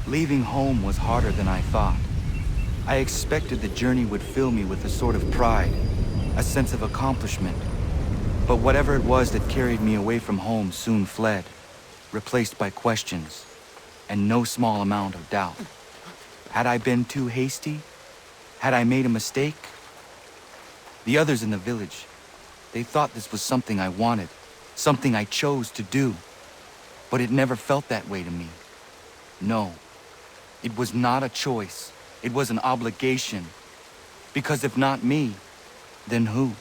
Leaving home was harder than I thought. I expected the journey would fill me with a sort of pride, a sense of accomplishment. But whatever it was that carried me away from home soon fled, replaced by questions, and no small amount of doubt. Had I been too hasty? Had I made a mistake? The others in the village, they thought this was something I wanted, something I chose to do. But it never felt that way to me. No, it was not a choice. It was an obligation. Because if not me, then who?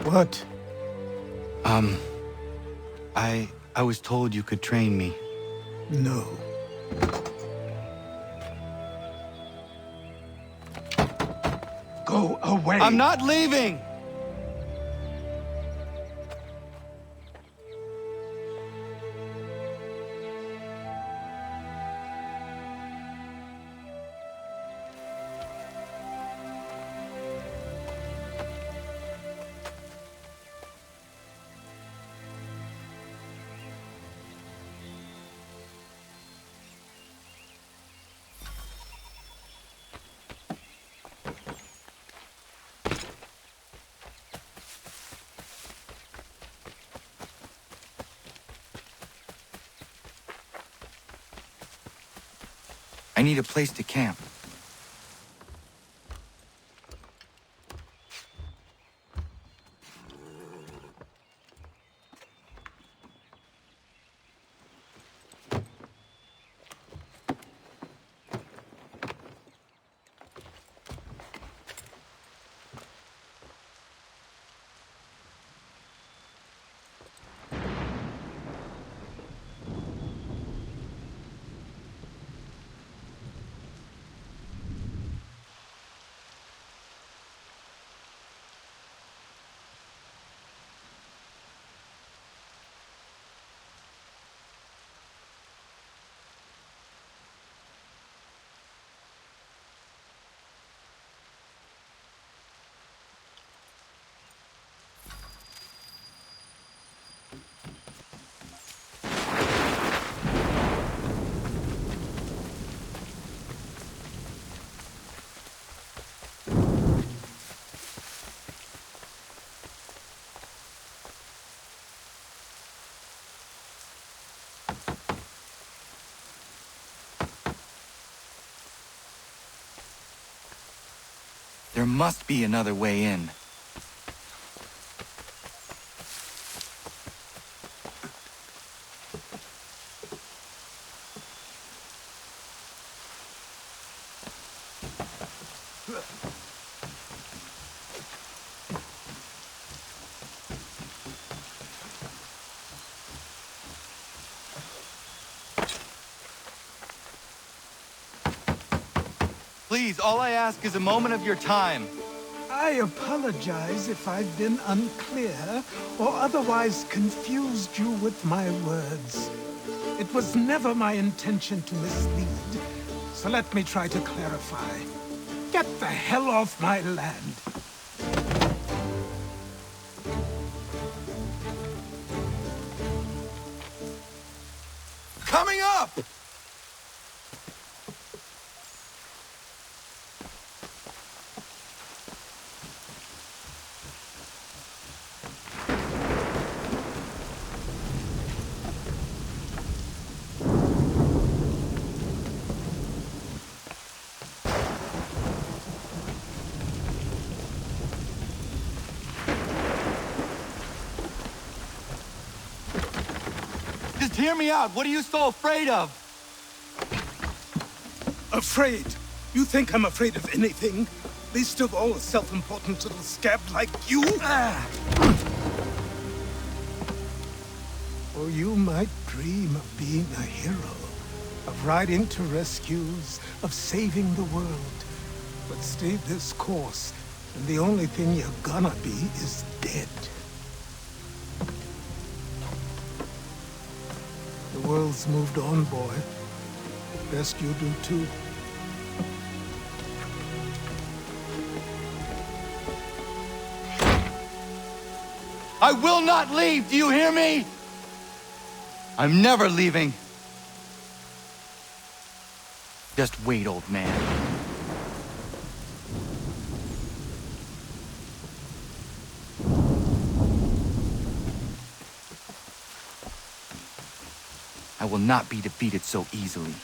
What? I was told you could train me. No. Go away! I'm not leaving! I need a place to camp. There must be another way in. Please, all I ask is a moment of your time. I apologize if I've been unclear or otherwise confused you with my words. It was never my intention to mislead, so let me try to clarify. Get the hell off my land. Coming up! Just hear me out. What are you so afraid of? Afraid? You think I'm afraid of anything? Least of all a self-important little scab like you? Or you might dream of being a hero, of riding to rescues, of saving the world. But stay this course, and the only thing you're gonna be is dead. world's moved on, boy. Best you do too. I will not leave, do you hear me? I'm never leaving. Just wait, old man. I will not be defeated so easily.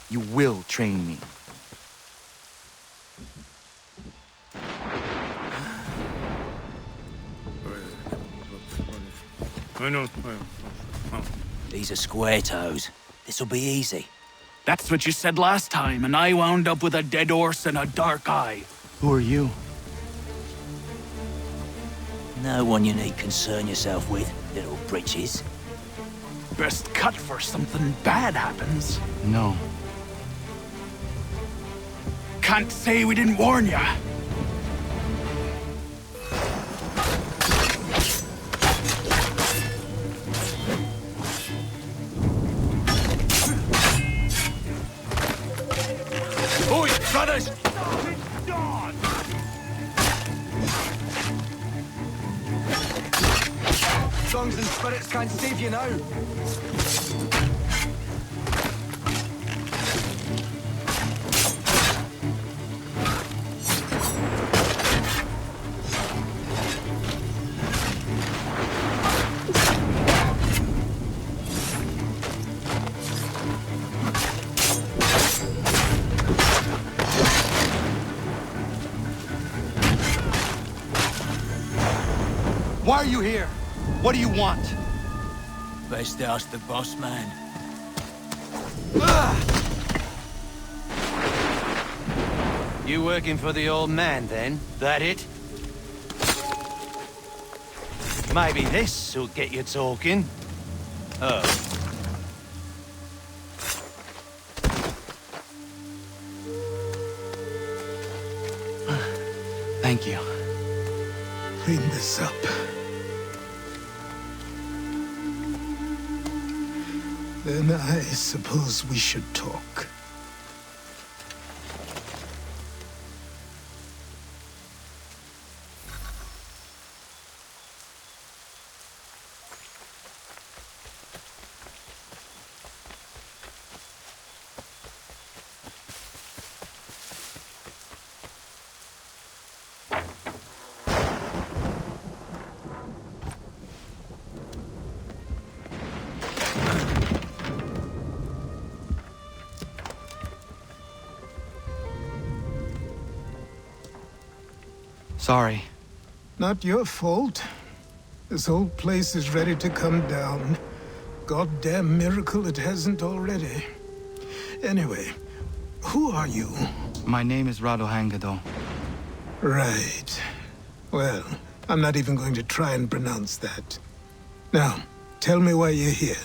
You will train me. These are square toes. This'll be easy. That's what you said last time, and I wound up with a dead horse and a dark eye. Who are you? No one you need concern yourself with, little britches. Best cut for something bad happens. No. Can't say we didn't warn ya. Oi, brothers! Songs and spirits can't save you now. Why are you here? What do you want? Best ask the boss man. You working for the old man, then? That it? Maybe this'll get you talking. Oh. Thank you. Clean this up. Then I suppose we should talk. Sorry. Not your fault. This whole place is ready to come down. Goddamn miracle it hasn't already. Anyway, who are you? My name is Rado Hangado. Right. Well, I'm not even going to try and pronounce that. Now, tell me why you're here.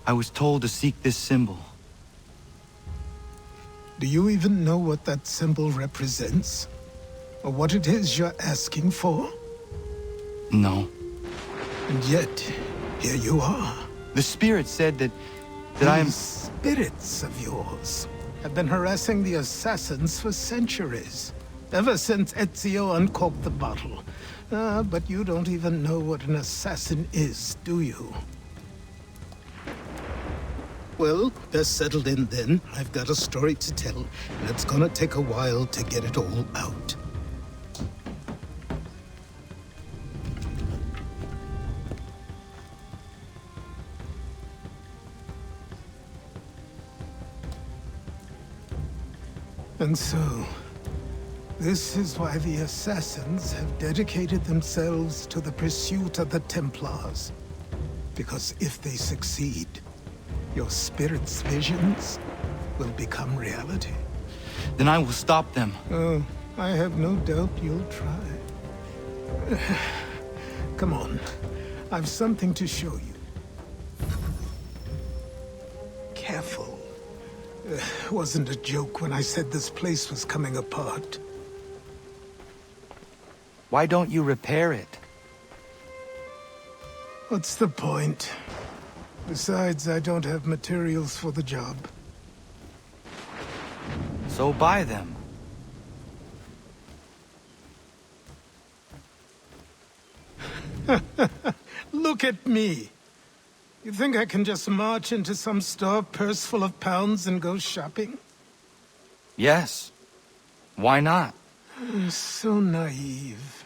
I was told to seek this symbol. Do you even know what that symbol represents? Or what it is you're asking for? No. And yet, here you are. The spirit said that I am... These spirits of yours have been harassing the assassins for centuries. Ever since Ezio uncorked the bottle. But you don't even know what an assassin is, do you? Well, best settled in then. I've got a story to tell, and it's gonna take a while to get it all out. And so, this is why the Assassins have dedicated themselves to the pursuit of the Templars. Because if they succeed, your spirit's visions will become reality. Then I will stop them. Oh, I have no doubt you'll try. Come on, I've something to show you. Careful. It wasn't a joke when I said this place was coming apart. Why don't you repair it? What's the point? Besides, I don't have materials for the job. So buy them. Look at me. You think I can just march into some store, purse full of pounds, and go shopping? Yes. Why not? So naive.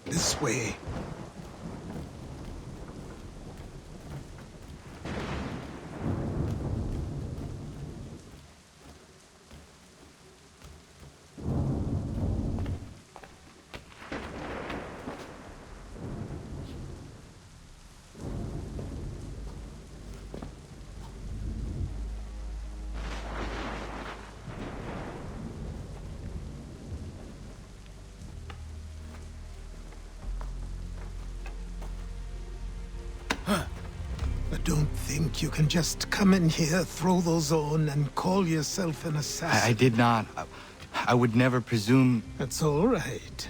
This way. I don't think you can just come in here, throw those on, and call yourself an assassin. I did not. I would never presume. That's all right.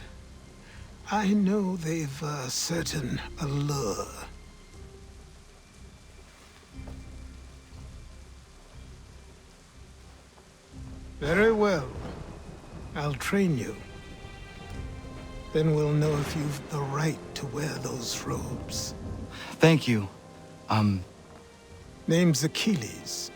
I know they've a certain allure. Very well. I'll train you. Then we'll know if you've the right to wear those robes. Thank you. Name's Achilles.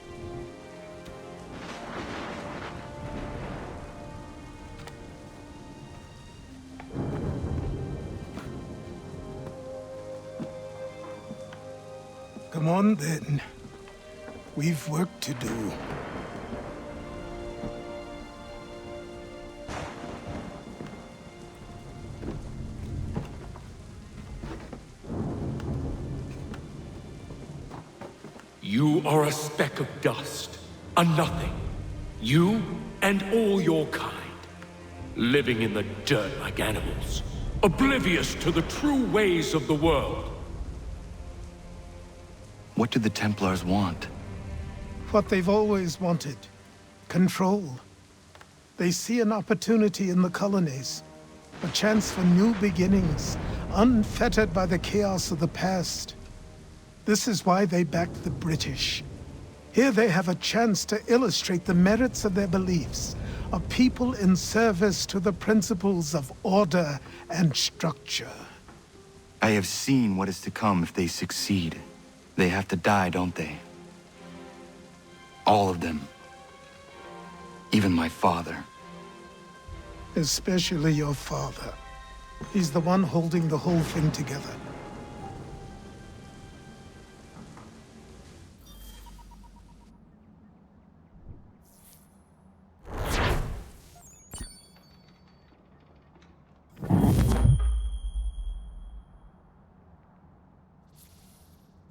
Come on, then. We've work to do. You are a speck of dust, a nothing. You and all your kind. Living in the dirt like animals. Oblivious to the true ways of the world. What do the Templars want? What they've always wanted. Control. They see an opportunity in the colonies. A chance for new beginnings, unfettered by the chaos of the past. This is why they backed the British. Here they have a chance to illustrate the merits of their beliefs. A people in service to the principles of order and structure. I have seen what is to come if they succeed. They have to die, don't they? All of them. Even my father. Especially your father. He's the one holding the whole thing together.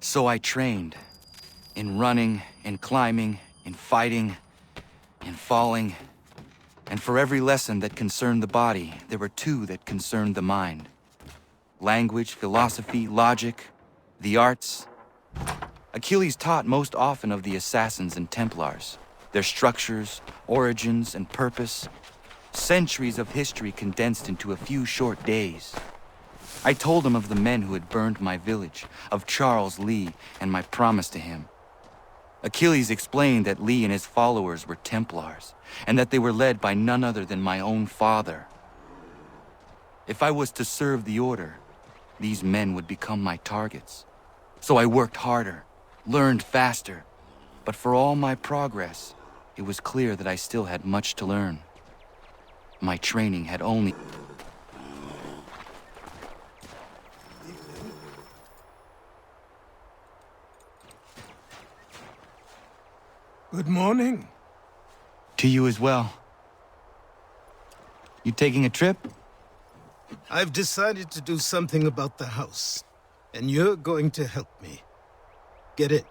So I trained. In running, in climbing, in fighting, in falling. And for every lesson that concerned the body, there were two that concerned the mind. Language, philosophy, logic, the arts. Achilles taught most often of the assassins and Templars, their structures, origins, and purpose. Centuries of history condensed into a few short days. I told him of the men who had burned my village, of Charles Lee, and my promise to him. Achilles explained that Lee and his followers were Templars, and that they were led by none other than my own father. If I was to serve the order, these men would become my targets. So I worked harder, learned faster, but for all my progress, it was clear that I still had much to learn. My training had only... Good morning. To you as well. You taking a trip? I've decided to do something about the house, and you're going to help me. Get it?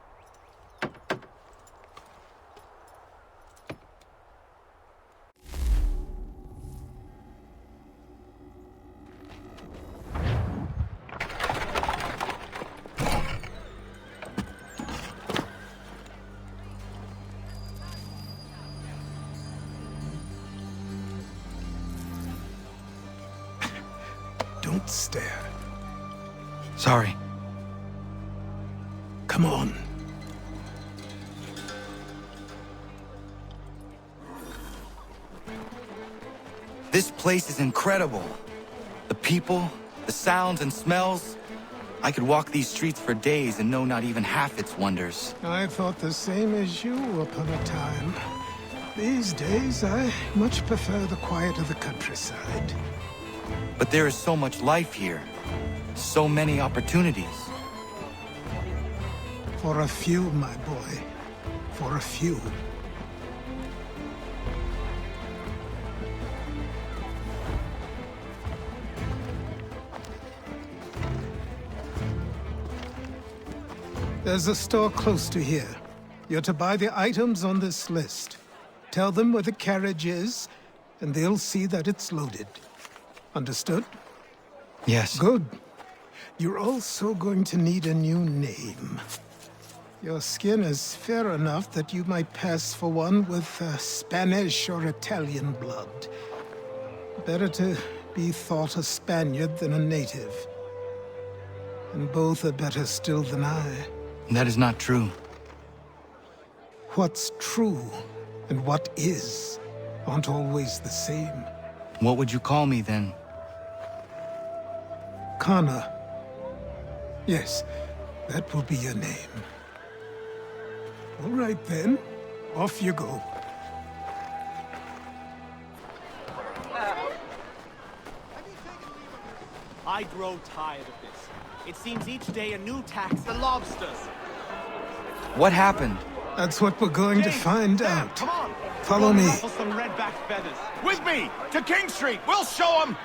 stare. Sorry. Come on. This place is incredible. The people, the sounds and smells. I could walk these streets for days and know not even half its wonders. I thought the same as you upon a time. These days, I much prefer the quiet of the countryside. But there is so much life here. So many opportunities. For a few, my boy. For a few. There's a store close to here. You're to buy the items on this list. Tell them where the carriage is, and they'll see that it's loaded. Understood? Yes. Good. You're also going to need a new name. Your skin is fair enough that you might pass for one with Spanish or Italian blood. Better to be thought a Spaniard than a native. And both are better still than I. That is not true. What's true and what is aren't always the same. What would you call me then? Kana. Yes, that will be your name. All right then, off you go. I grow tired of this. It seems each day a new tax for lobsters. What happened? That's what we're going to find Sam, out. come on. Follow me. Ruffle some redback feathers. With me! To King Street! We'll show them!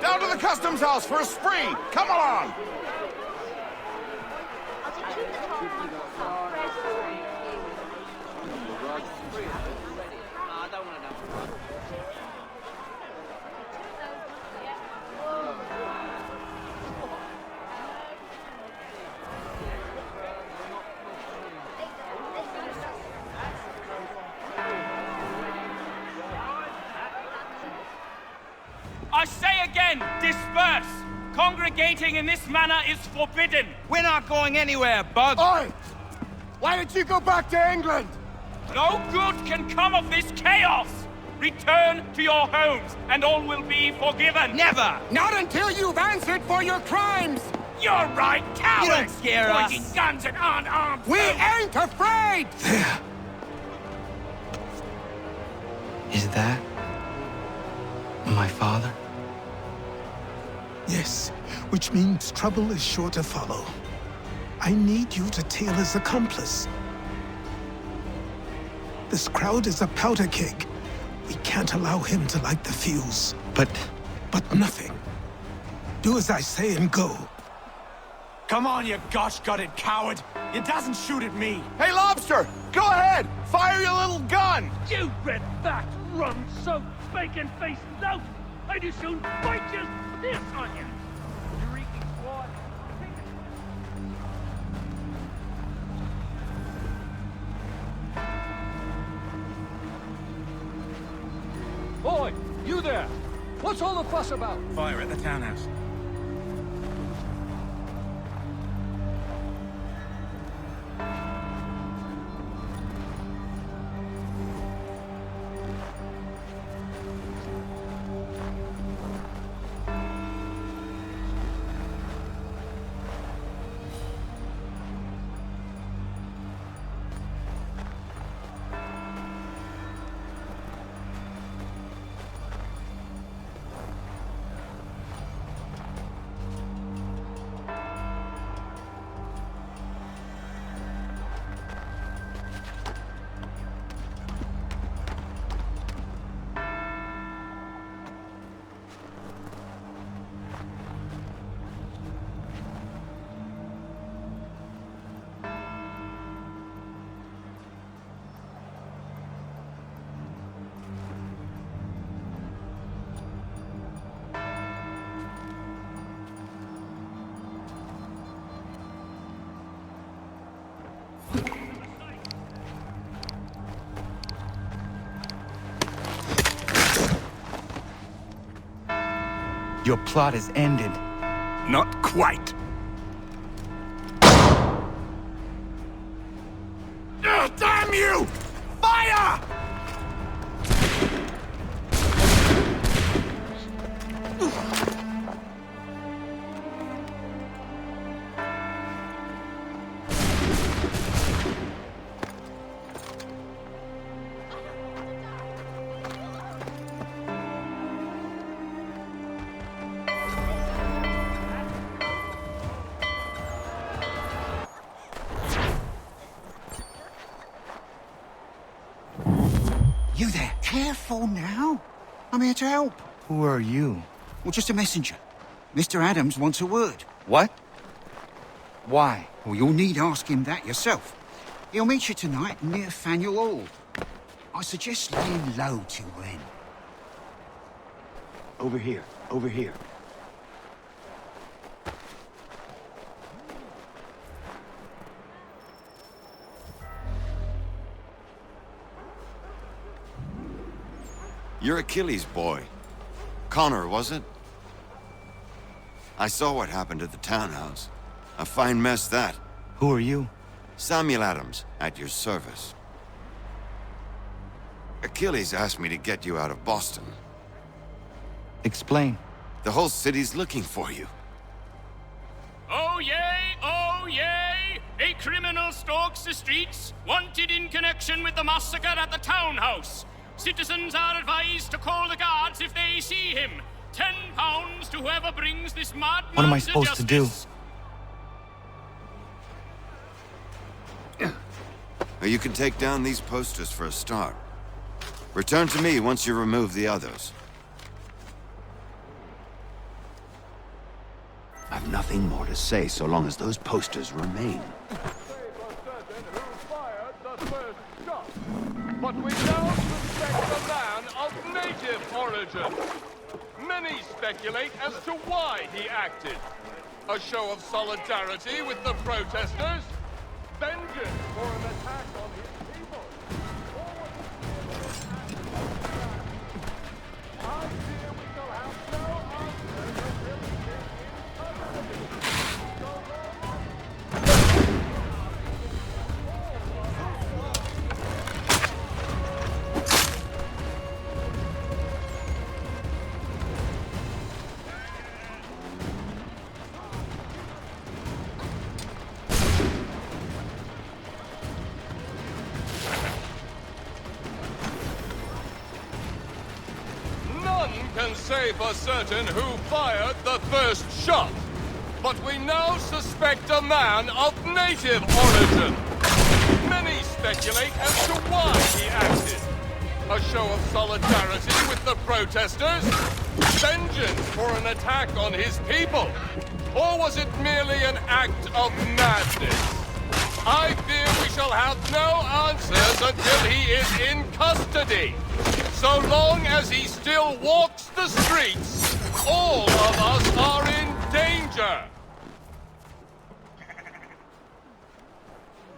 Down to the customs house for a spree! Come along! I say again, disperse! Congregating in this manner is forbidden! We're not going anywhere, Bug. Oi! Why did you go back to England? No good can come of this chaos! Return to your homes, and all will be forgiven! Never! Not until you've answered for your crimes! You're right, cowards! You don't scare us. Pointing guns at unarmed We folk. ain't afraid! There. Is that my father? Yes, which means trouble is sure to follow. I need you to tail his accomplice. This crowd is a powder keg. We can't allow him to light the fuse. But Nothing. Do as I say and go. Come on, you gosh-gutted coward. You doesn't shoot at me. Hey, Lobster! Go ahead! Fire your little gun! You red-backed, rum-soaked, bacon-faced lout! I do soon bite just this on you! Shrieking squad! Boy, you there! What's all the fuss about? Fire at the townhouse. Your plot is ended. Not quite. Damn you! Fire! You there? Careful now. I'm here to help. Who are you? Well, just a messenger. Mr. Adams wants a word. What? Why? Well, you'll need ask him that yourself. He'll meet you tonight near Faneuil Hall. I suggest laying low till then. Over here. Over here. You're Achilles' boy. Connor, was it? I saw what happened at the townhouse. A fine mess, that. Who are you? Samuel Adams, at your service. Achilles asked me to get you out of Boston. Explain. The whole city's looking for you. Oh yay! Oh yay! A criminal stalks the streets, wanted in connection with the massacre at the townhouse. Citizens are advised to call the guards if they see him. £10 to whoever brings this madman. What am I supposed to do? Well, you can take down these posters for a start. Return to me once you remove the others. I've nothing more to say so long as those posters remain. But we now suspect a man of native origin. Many speculate as to why he acted. A show of solidarity with the protesters? Vengeance for an attack on his people? I fear we shall have no answers until he is in can say for certain who fired the first shot, but we now suspect a man of native origin. Many speculate as to why he acted. A show of solidarity with the protesters? Vengeance for an attack on his people? Or was it merely an act of madness? I fear we shall have no answers until he is in custody. So long as he still walks the streets, all of us are in danger.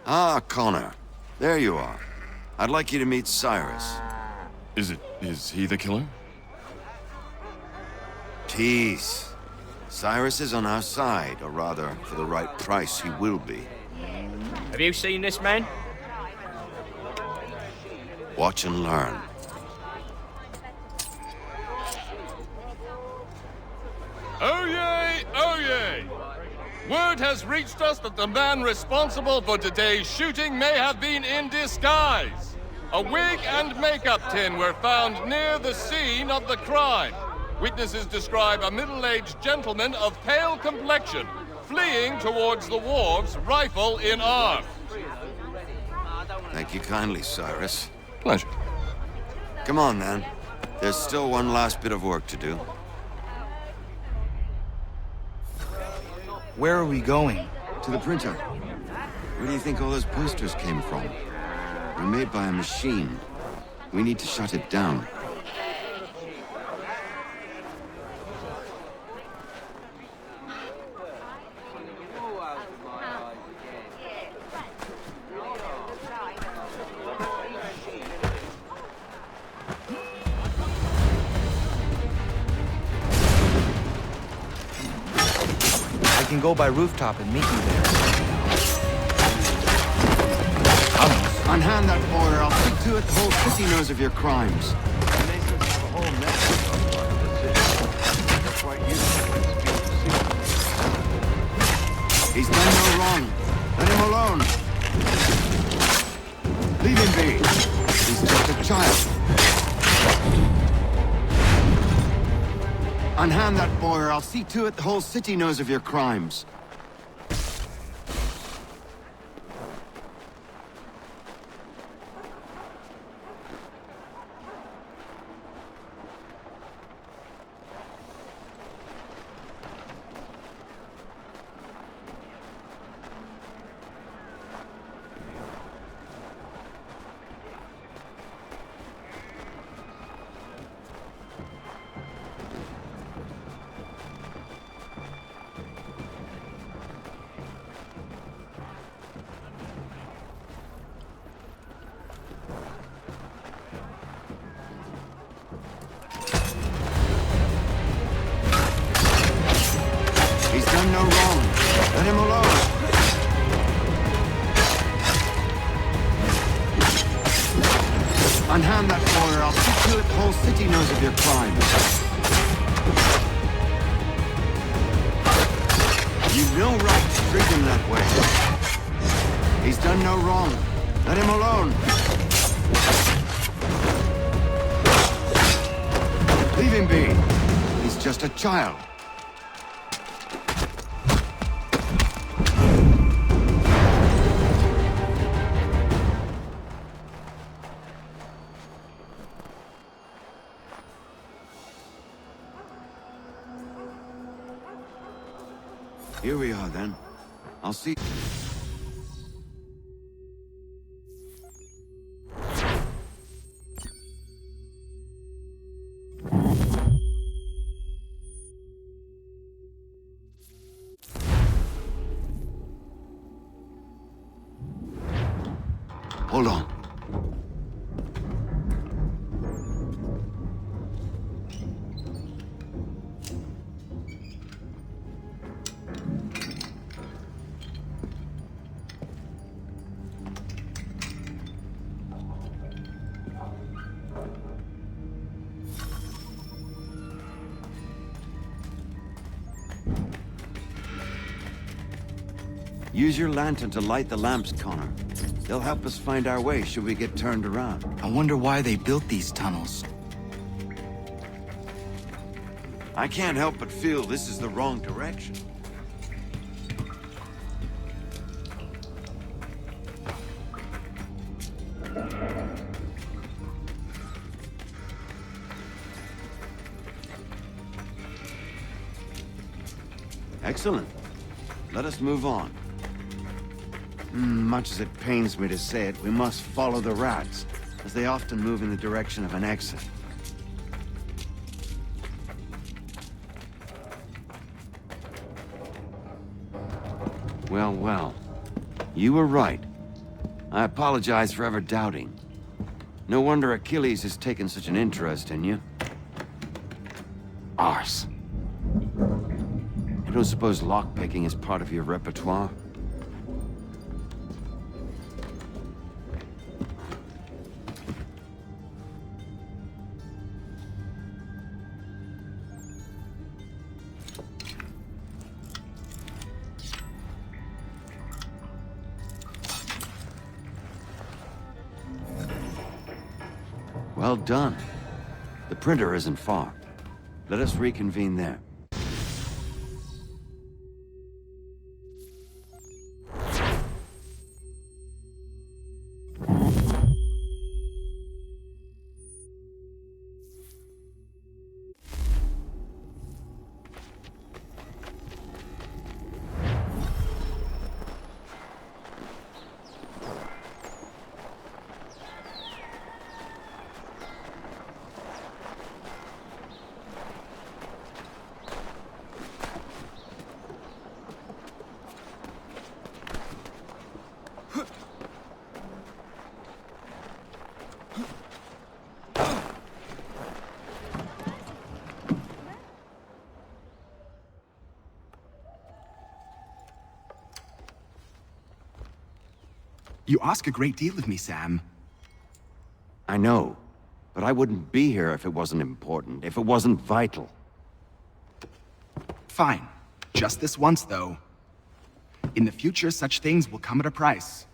Ah, Connor. There you are. I'd like you to meet Cyrus. Is he the killer? Tease. Cyrus is on our side, or rather, for the right price, he will be. Have you seen this man? Watch and learn. Oh yay! Oh yay! Word has reached us that the man responsible for today's shooting may have been in disguise. A wig and makeup tin were found near the scene of the crime. Witnesses describe a middle-aged gentleman of pale complexion fleeing towards the wharves, rifle in arm. Thank you kindly, Cyrus. Pleasure. Come on, then. There's still one last bit of work to do. Where are we going? To the printer. Where do you think all those posters came from? They're made by a machine. We need to shut it down. can go by rooftop and meet you there. Unhand that boy, or I'll see to it the whole city knows of your crimes. He's done no wrong. Let him alone. Leave him be. He's just a child. Unhand that boy, or I'll see to it the whole city knows of your crimes. No wrong. Let him alone. Unhand that boy, or I'll see to it the whole city knows of your crimes. You've no right to treat him that way. He's done no wrong. Let him alone. Leave him be. He's just a child. Here we are, then. I'll see... Hold on. Use your lantern to light the lamps, Connor. They'll help us find our way should we get turned around. I wonder why they built these tunnels. I can't help but feel this is the wrong direction. Excellent. Let us move on. Much as it pains me to say it, we must follow the rats, as they often move in the direction of an exit. Well, well. You were right. I apologize for ever doubting. No wonder Achilles has taken such an interest in you. Arse. I don't suppose lockpicking is part of your repertoire? Well done. The printer isn't far. Let us reconvene there. You ask a great deal of me, Sam. I know, but I wouldn't be here if it wasn't important, if it wasn't vital. Fine. Just this once, though. In the future, such things will come at a price.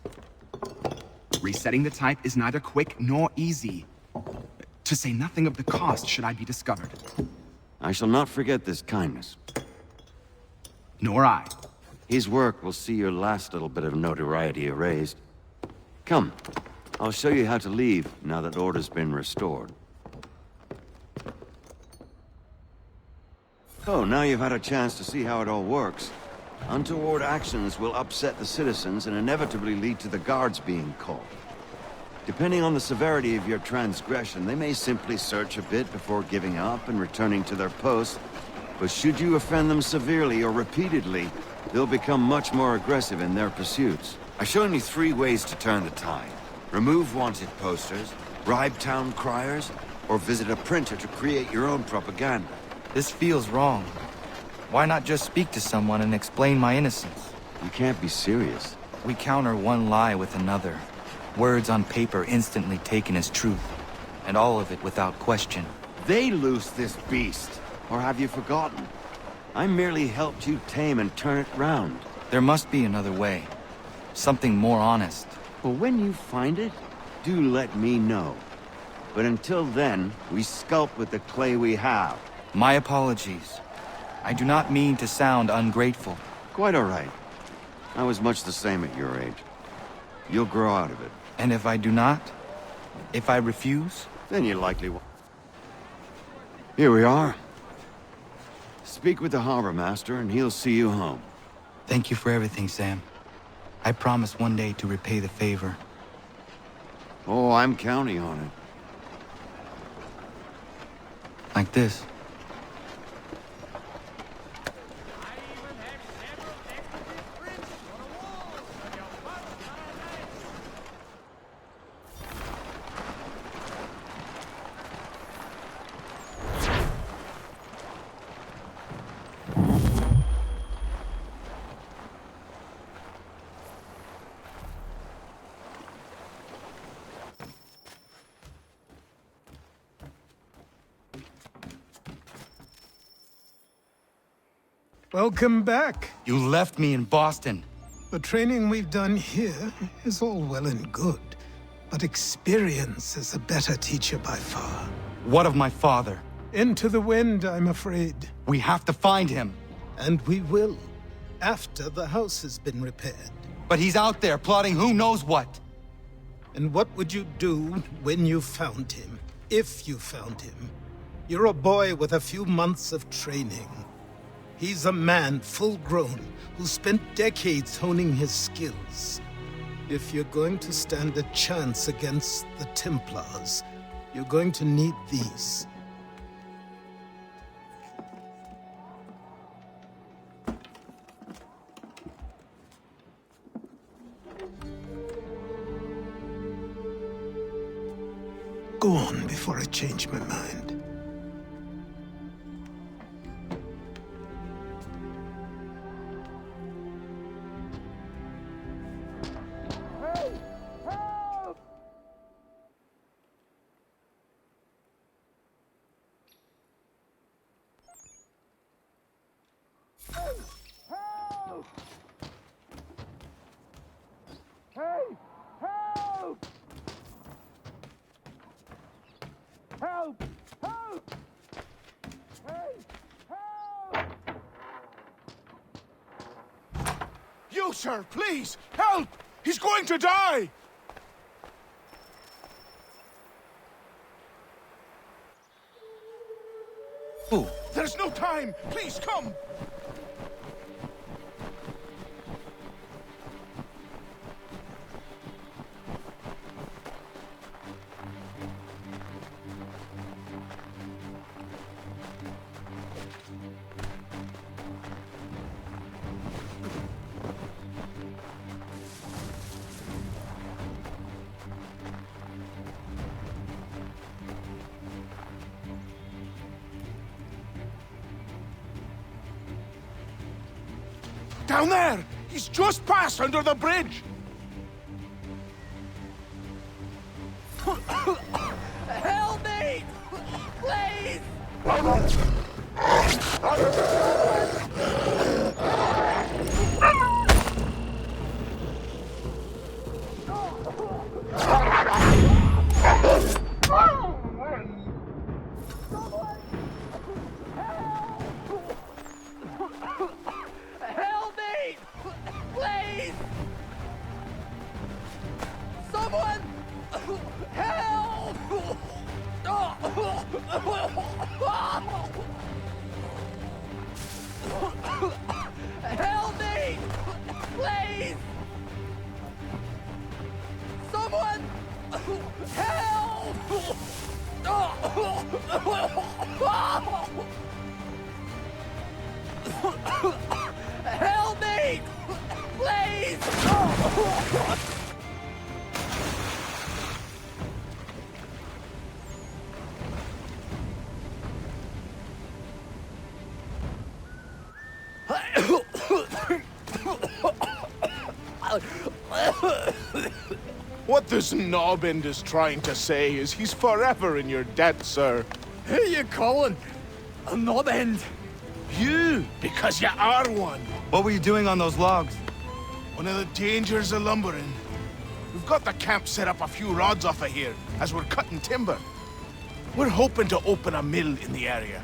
Resetting the type is neither quick nor easy. To say nothing of the cost should I be discovered. I shall not forget this kindness. Nor I. His work will see your last little bit of notoriety erased. Come, I'll show you how to leave now that order's been restored. So, now you've had a chance to see how it all works. Untoward actions will upset the citizens and inevitably lead to the guards being called. Depending on the severity of your transgression, they may simply search a bit before giving up and returning to their posts. But should you offend them severely or repeatedly, they'll become much more aggressive in their pursuits. I've shown you 3 ways to turn the tide. Remove wanted posters, bribe town criers, or visit a printer to create your own propaganda. This feels wrong. Why not just speak to someone and explain my innocence? You can't be serious. We counter one lie with another. Words on paper instantly taken as truth. And all of it without question. They loose this beast. Or have you forgotten? I merely helped you tame and turn it round. There must be another way. Something more honest. Well, when you find it, do let me know. But until then, we sculpt with the clay we have. My apologies. I do not mean to sound ungrateful. Quite all right. I was much the same at your age. You'll grow out of it. And if I do not? If I refuse? Then you likely won't. Here we are. Speak with the harbor master and he'll see you home. Thank you for everything, Sam. I promise one day to repay the favor. Oh, I'm counting on it. Like this. Welcome back. You left me in Boston. The training we've done here is all well and good, but experience is a better teacher by far. What of my father? Into the wind, I'm afraid. We have to find him. And we will, after the house has been repaired. But he's out there plotting who knows what. And what would you do when you found him? If you found him? You're a boy with a few months of training. He's a man full grown who spent decades honing his skills. If you're going to stand a chance against the Templars, you're going to need these. Go on before I change my mind. You, sir, please, help! He's going to die! Who? There's no time! Please, come! Down there! He's just passed under the bridge! Help me! Please! Someone! Help! Help me! Please! Someone! Help! Help me! Please! What this knobend is trying to say is he's forever in your debt, sir. Who you calling a knobend? You, because you are one. What were you doing on those logs? One of the dangers of lumbering. We've got the camp set up a few rods off of here, as we're cutting timber. We're hoping to open a mill in the area.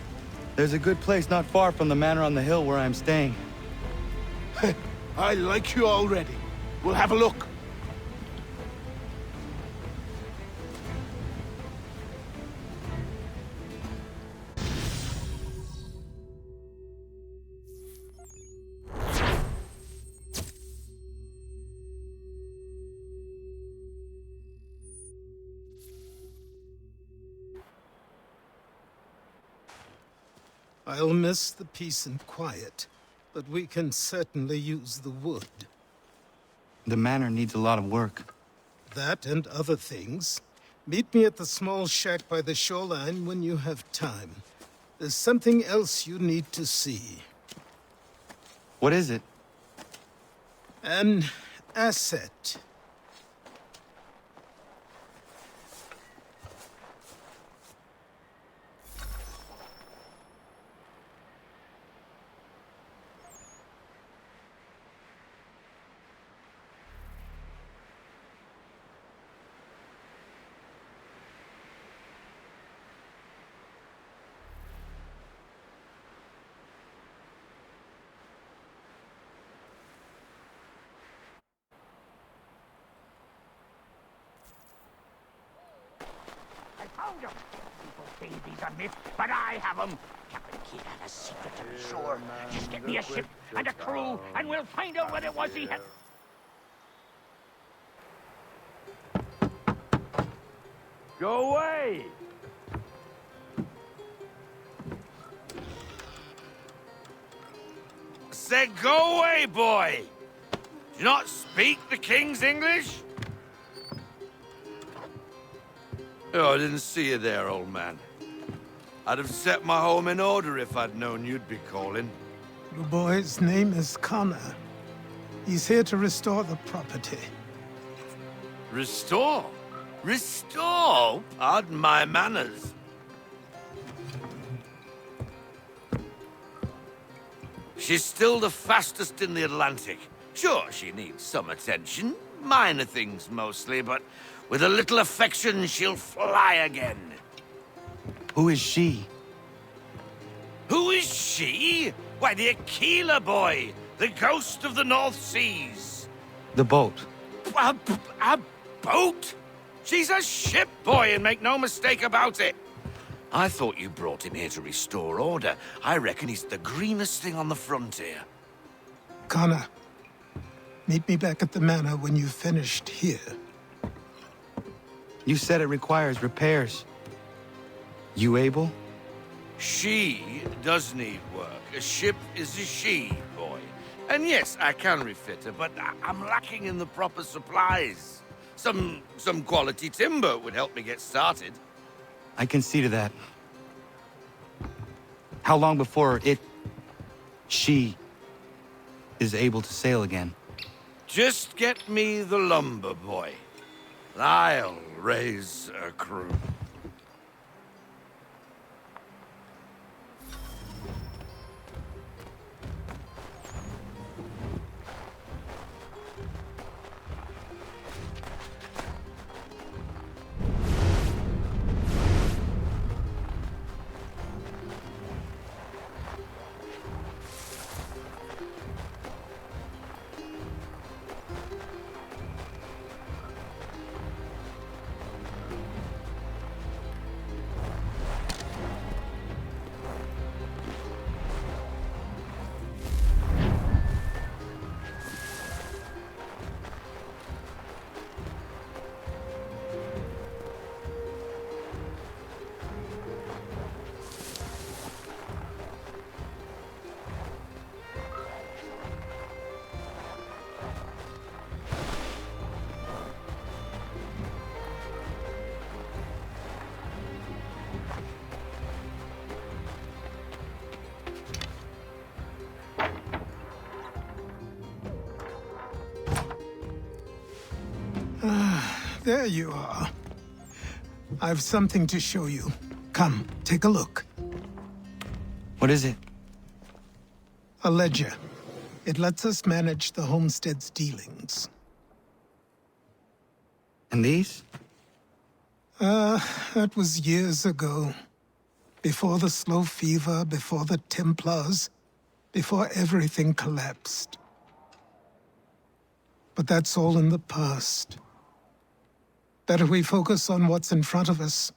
There's a good place not far from the manor on the hill where I'm staying. I like you already. We'll have a look. I'll miss the peace and quiet, but we can certainly use the wood. The manor needs a lot of work. That and other things. Meet me at the small shack by the shoreline when you have time. There's something else you need to see. What is it? An asset. People say these are myths, but I have them. Captain Kidd had a secret, I'm sure. Just get me a ship and a crew, and we'll find out what it was he had. Go away! I said go away, boy! Do you not speak the King's English? Oh, I didn't see you there, old man. I'd have set my home in order if I'd known you'd be calling. The boy's name is Connor. He's here to restore the property. Restore? Restore? Pardon my manners. She's still the fastest in the Atlantic. Sure, she needs some attention. Minor things mostly, but with a little affection, she'll fly again. Who is she? Who is she? Why, the Aquila boy, the ghost of the North Seas. The boat. A boat? She's a ship, boy, and make no mistake about it. I thought you brought him here to restore order. I reckon he's the greenest thing on the frontier. Connor, meet me back at the manor when you've finished here. You said it requires repairs. You able? She does need work. A ship is a she, boy. And yes, I can refit her, but I'm lacking in the proper supplies. Some quality timber would help me get started. I can see to that. How long before she is able to sail again? Just get me the lumber, boy. I'll raise a crew. there you are. I've something to show you. Come, take a look. What is it? A ledger. It lets us manage the homestead's dealings. And these? That was years ago. Before the slow fever, before the Templars, before everything collapsed. But that's all in the past. Better we focus on what's in front of us.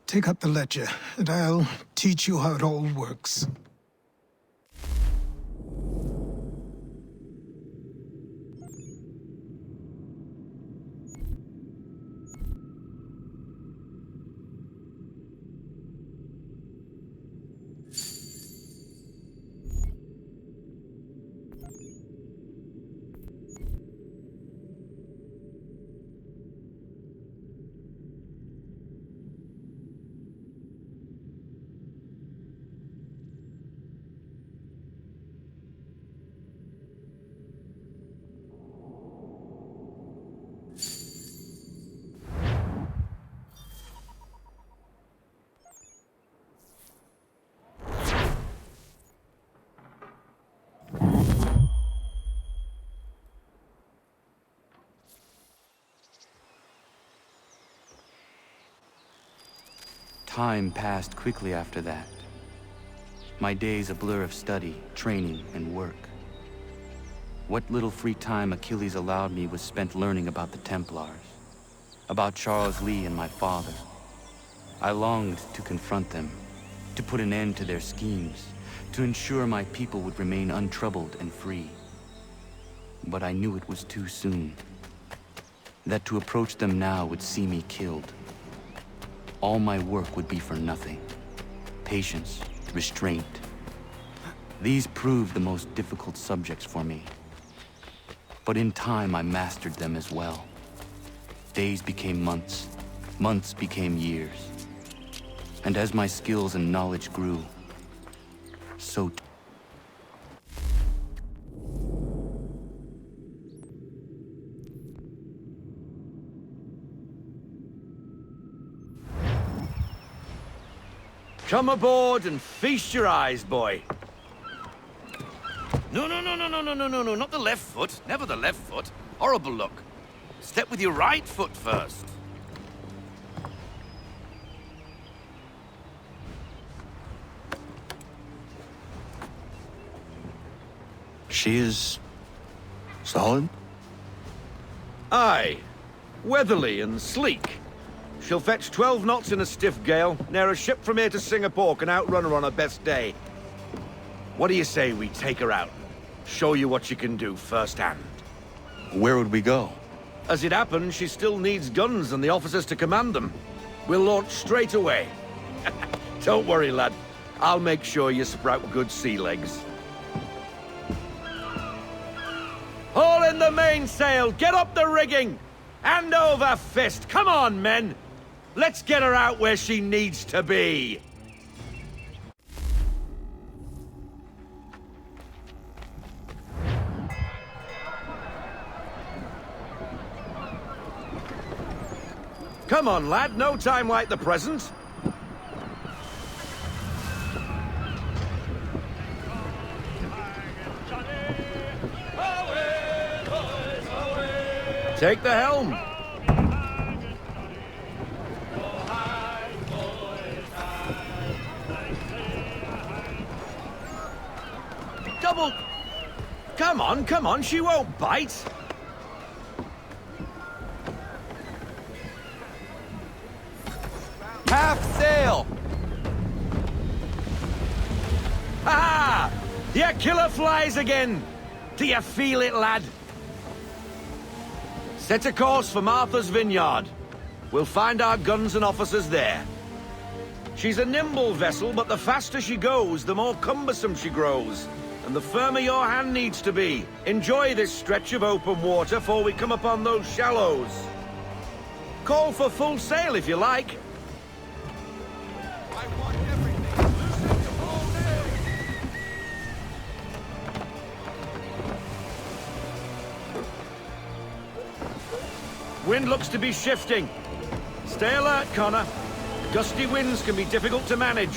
Take up the ledger, and I'll teach you how it all works. Time passed quickly after that. My days a blur of study, training, and work. What little free time Achilles allowed me was spent learning about the Templars, about Charles Lee and my father. I longed to confront them, to put an end to their schemes, to ensure my people would remain untroubled and free. But I knew it was too soon, that to approach them now would see me killed. All my work would be for nothing. Patience, restraint. These proved the most difficult subjects for me. But in time, I mastered them as well. Days became months, months became years. And as my skills and knowledge grew, so Come aboard and feast your eyes, boy. No, not the left foot. Never the left foot. Horrible look. Step with your right foot first. She is solid? Aye. Weatherly and sleek. She'll fetch 12 knots in a stiff gale, ne'er a ship from here to Singapore can outrun her on her best day. What do you say we take her out? Show you what she can do firsthand. Where would we go? As it happens, she still needs guns and the officers to command them. We'll launch straight away. Don't worry, lad. I'll make sure you sprout good sea legs. Haul in the mainsail! Get up the rigging! Hand over fist! Come on, men! Let's get her out where she needs to be! Come on, lad. No time like the present. Take the helm. Double. Come on, she won't bite. Half sail! Ha! The killer flies again. Do you feel it, lad? Set a course for Martha's Vineyard. We'll find our guns and officers there. She's a nimble vessel, but the faster she goes, the more cumbersome she grows. And the firmer your hand needs to be. Enjoy this stretch of open water before we come upon those shallows. Call for full sail if you like. Wind looks to be shifting. Stay alert, Connor. Gusty winds can be difficult to manage.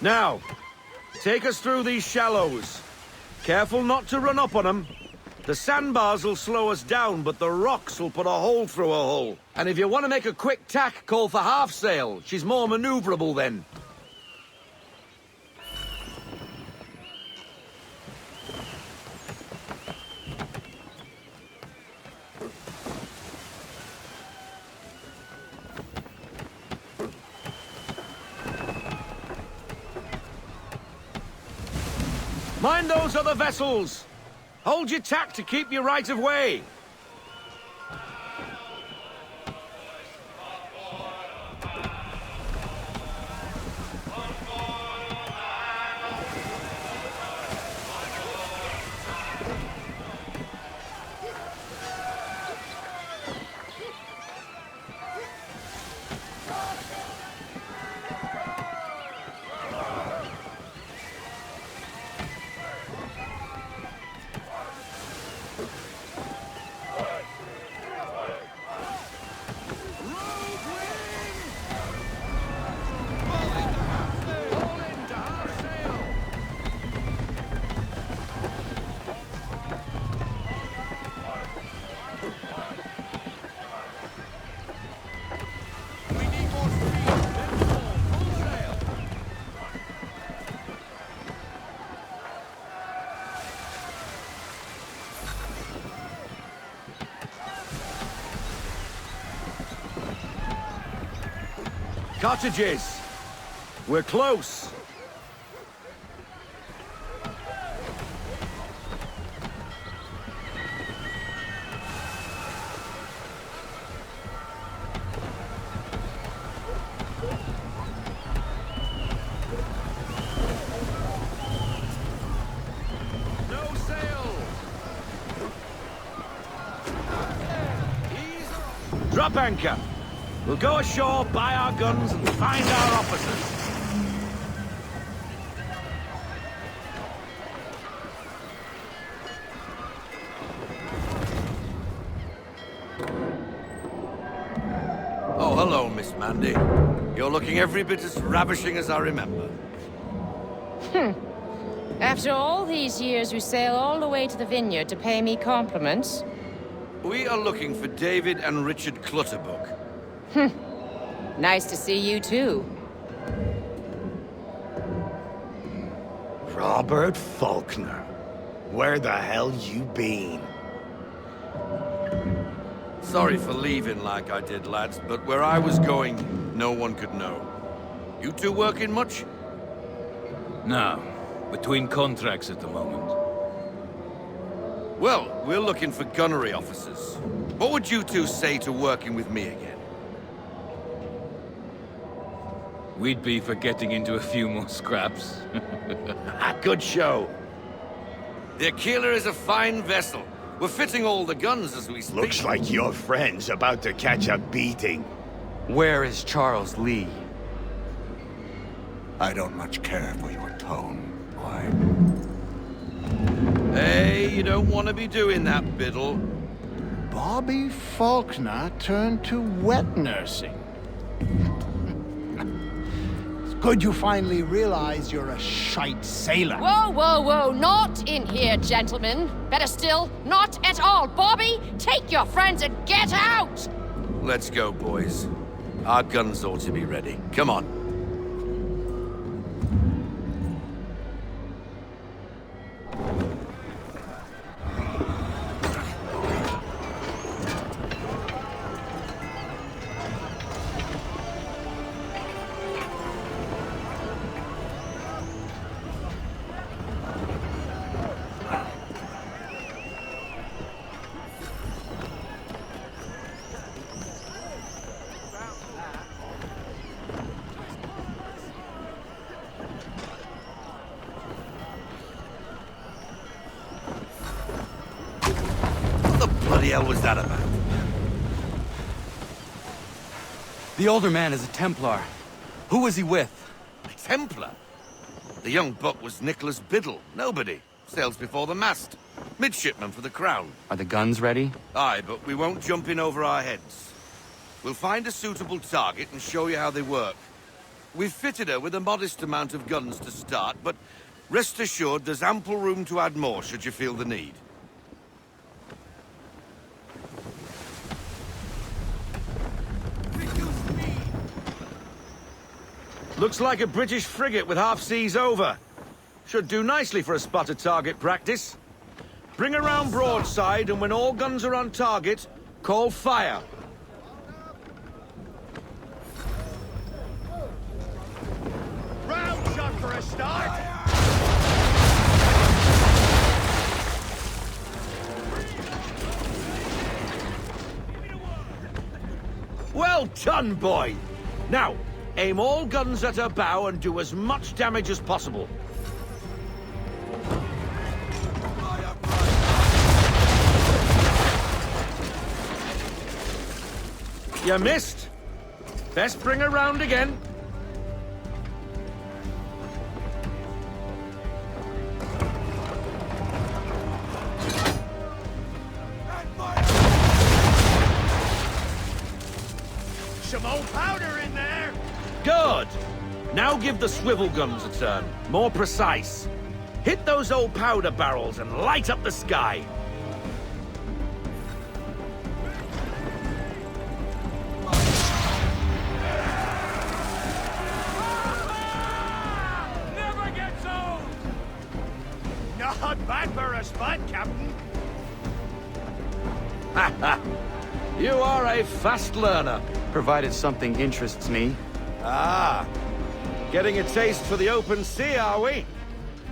Now, take us through these shallows. Careful not to run up on them. The sandbars will slow us down, but the rocks will put a hole through a hull. And if you want to make a quick tack, call for half sail. She's more maneuverable then. Mind those other vessels! Hold your tack to keep your right of way! Cottages! We're close! No sail! Drop anchor! We'll go ashore, buy our guns, and find our officers. Oh, hello, Miss Mandy. You're looking every bit as ravishing as I remember. After all these years, you sail all the way to the vineyard to pay me compliments? We are looking for David and Richard Clutterbuck. Nice to see you, too. Robert Faulkner. Where the hell you been? Sorry for leaving like I did, lads, but where I was going, no one could know. You two working much? No. Between contracts at the moment. Well, we're looking for gunnery officers. What would you two say to working with me again? We'd be for getting into a few more scraps. Good show. The Aquila is a fine vessel. We're fitting all the guns as we speak. Looks like your friend's about to catch a beating. Where is Charles Lee? I don't much care for your tone, boy. Hey, you don't want to be doing that, Biddle. Bobby Faulkner turned to wet nursing. It's good you finally realize you're a shite sailor. Whoa, whoa, whoa, not in here, gentlemen. Better still, not at all. Bobby, take your friends and get out! Let's go, boys. Our guns ought to be ready. Come on. bloody hell was that about? The older man is a Templar. Who was he with? A Templar? The young buck was Nicholas Biddle. Nobody. Sails before the mast. Midshipman for the Crown. Are the guns ready? Aye, but we won't jump in over our heads. We'll find a suitable target and show you how they work. We've fitted her with a modest amount of guns to start, but rest assured there's ample room to add more should you feel the need. Looks like a British frigate with half seas over. Should do nicely for a spotted target practice. Bring around broadside, and when all guns are on target, call fire. Round shot for a start. Well done, boy! Now, aim all guns at her bow and do as much damage as possible. You missed. Best bring her round again. Some old powder in there. Good. Now give the swivel guns a turn. More precise. Hit those old powder barrels and light up the sky. Never gets old. Not bad for a spud, Captain. Ha ha. You are a fast learner. Provided something interests me. Ah. Getting a taste for the open sea, are we?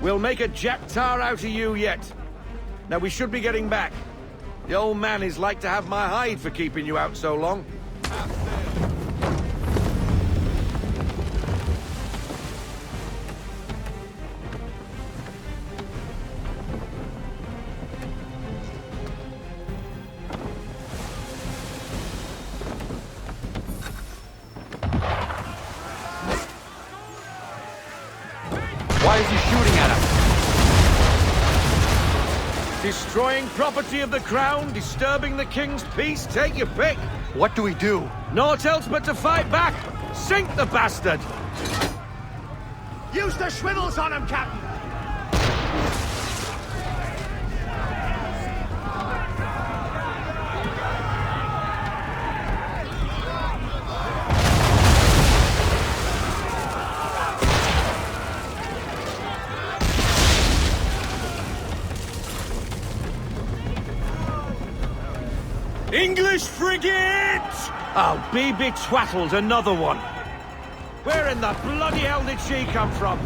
We'll make a jack tar out of you yet. Now we should be getting back. The old man is like to have my hide for keeping you out so long. Why is he shooting at us? Destroying property of the crown, disturbing the king's peace, take your pick. What do we do? Naught else but to fight back. Sink the bastard. Use the swivels on him, Captain. English frigate! Oh, be betwattled, another one. Where in the bloody hell did she come from?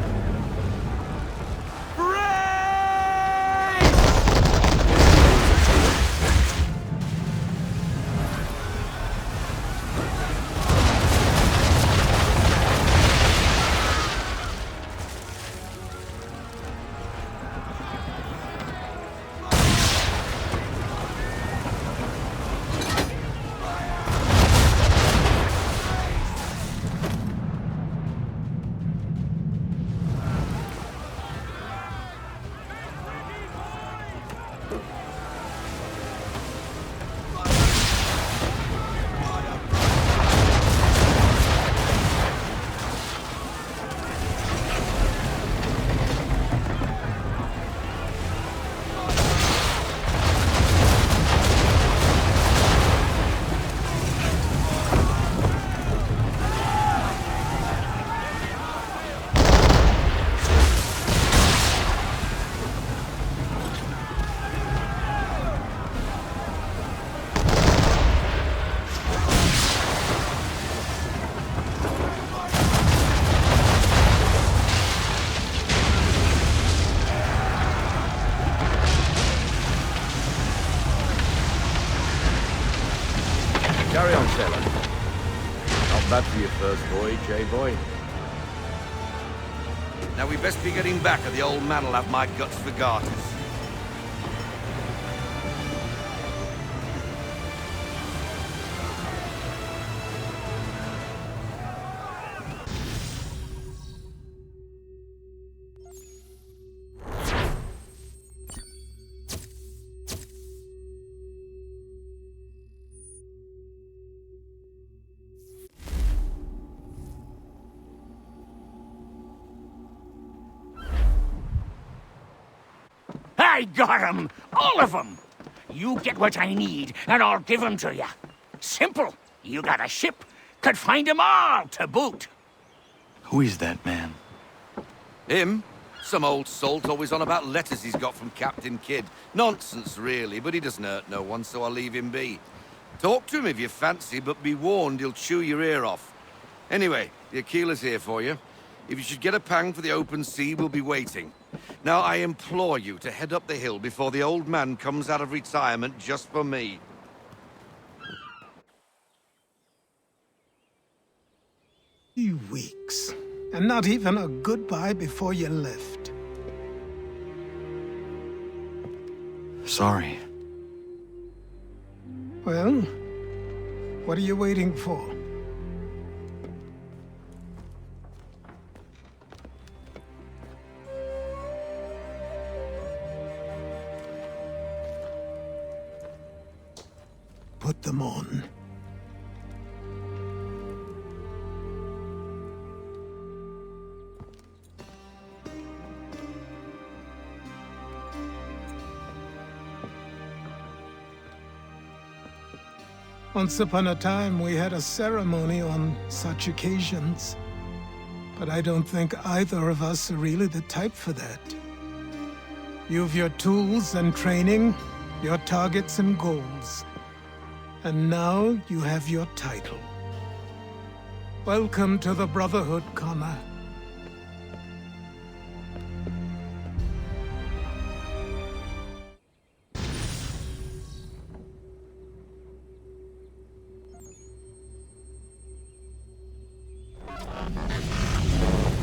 Carry on, sailor. Not bad for your first voyage, eh, boy? Now we best be getting back, or the old man'll have my guts for garters. I got 'em! All of 'em! You get what I need, and I'll give 'em to you. Simple. You got a ship, could find 'em all to boot. Who is that man? Him? Some old salt always on about letters he's got from Captain Kidd. Nonsense, really, but he doesn't hurt no one, so I'll leave him be. Talk to him if you fancy, but be warned he'll chew your ear off. Anyway, the Aquila's here for you. If you should get a pang for the open sea, we'll be waiting. Now, I implore you to head up the hill before the old man comes out of retirement just for me. 3 weeks, and not even a goodbye before you left. Sorry. Well, what are you waiting for? Put them on. Once upon a time, we had a ceremony on such occasions. But I don't think either of us are really the type for that. You've your tools and training, your targets and goals. And now you have your title. Welcome to the Brotherhood, Connor.